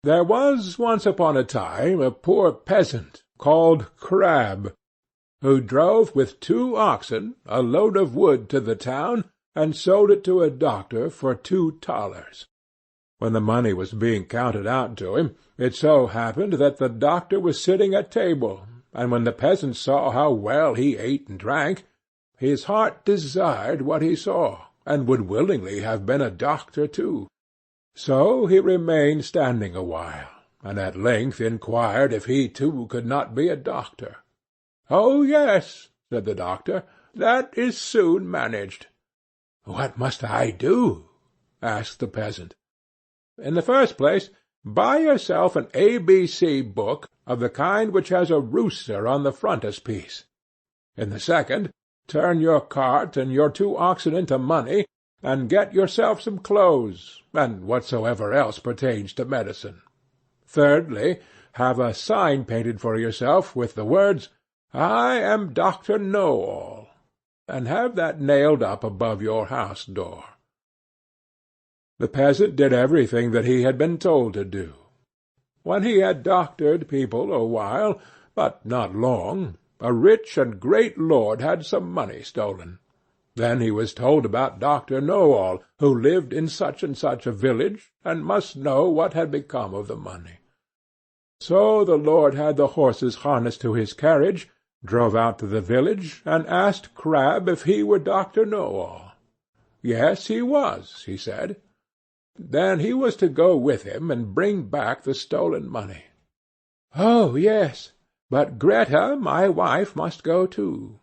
There was once upon a time a poor peasant called Crab, who drove with 2 oxen a load of wood to the town, and sold it to a doctor for 2 thalers. When the money was being counted out to him, it so happened that the doctor was sitting at table, and when the peasant saw how well he ate and drank, his heart desired what he saw, and would willingly have been a doctor too. So he remained standing a while, and at length inquired if he too could not be a doctor. "Oh, yes," said the doctor, "that is soon managed." "What must I do?" asked the peasant. "In the first place, buy yourself an ABC book of the kind which has a rooster on the frontispiece. In the second, turn your cart and your 2 oxen into money, and get yourself some clothes, and whatsoever else pertains to medicine. Thirdly, have a sign painted for yourself with the words, 'I am Dr. Knowall,' and have that nailed up above your house door." The peasant did everything that he had been told to do. When he had doctored people a while, but not long, a rich and great lord had some money stolen. Then he was told about Dr. Knowall, who lived in such and such a village, and must know what had become of the money. So the lord had the horses harnessed to his carriage, drove out to the village, and asked Crab if he were Dr. Knowall. Yes, he was, he said. Then he was to go with him and bring back the stolen money. "Oh, yes, but Greta, my wife, must go too."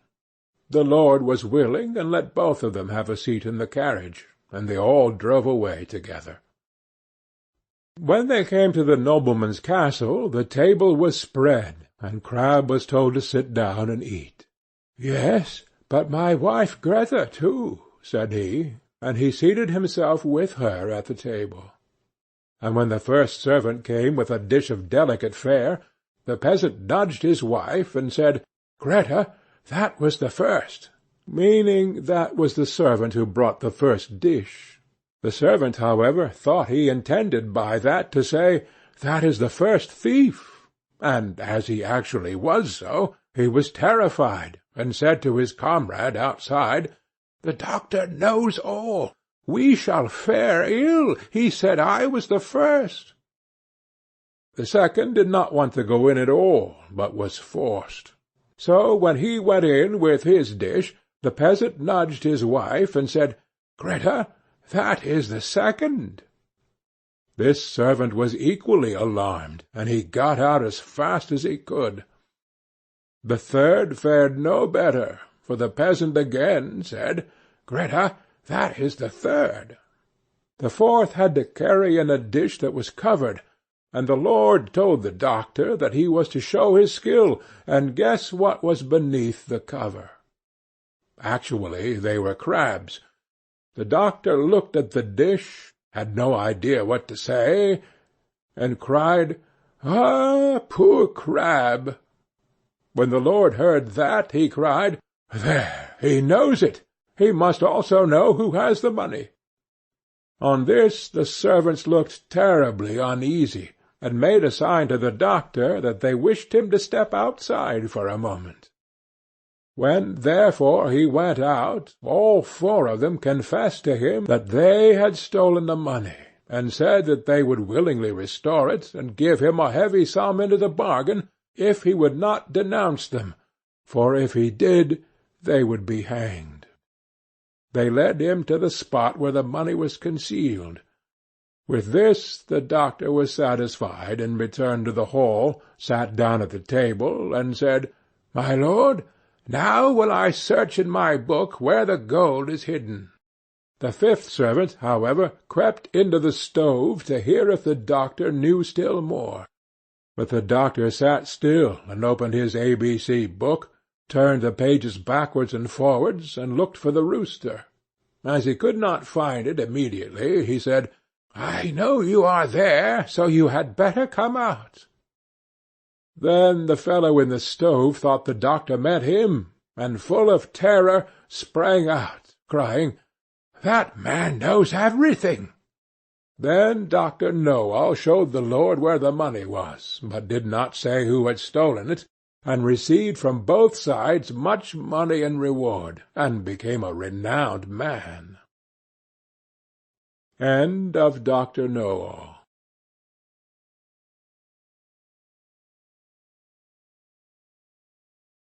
The lord was willing, and let both of them have a seat in the carriage, and they all drove away together. When they came to the nobleman's castle, the table was spread, and Crab was told to sit down and eat. "Yes, but my wife Greta too," said he, and he seated himself with her at the table. And when the first servant came with a dish of delicate fare, the peasant nudged his wife, and said, "Greta, that was the first," meaning that was the servant who brought the first dish. The servant, however, thought he intended by that to say, "That is the first thief," and as he actually was so, he was terrified, and said to his comrade outside, "The doctor knows all. We shall fare ill. He said I was the first." The second did not want to go in at all, but was forced. So when he went in with his dish, the peasant nudged his wife, and said, "Greta, that is the second." This servant was equally alarmed, and he got out as fast as he could. The third fared no better, for the peasant again said, "Greta, that is the third." The fourth had to carry in a dish that was covered, and the lord told the doctor that he was to show his skill, and guess what was beneath the cover. Actually they were crabs. The doctor looked at the dish, had no idea what to say, and cried, "Ah, poor crab!" When the lord heard that, he cried, "There, he knows it! He must also know who has the money." On this the servants looked terribly uneasy, and made a sign to the doctor that they wished him to step outside for a moment. When, therefore, he went out, all 4 of them confessed to him that they had stolen the money, and said that they would willingly restore it, and give him a heavy sum into the bargain, if he would not denounce them, for if he did, they would be hanged. They led him to the spot where the money was concealed. With this the doctor was satisfied, and returned to the hall, sat down at the table, and said, "My lord, now will I search in my book where the gold is hidden." The 5th servant, however, crept into the stove to hear if the doctor knew still more. But the doctor sat still, and opened his ABC book, turned the pages backwards and forwards, and looked for the rooster. As he could not find it immediately, he said, "I know you are there, so you had better come out." Then the fellow in the stove thought the doctor meant him, and full of terror sprang out, crying, "That man knows everything." Then Dr. Knowall showed the lord where the money was, but did not say who had stolen it, and received from both sides much money in reward, and became a renowned man. End of Dr. Knowall.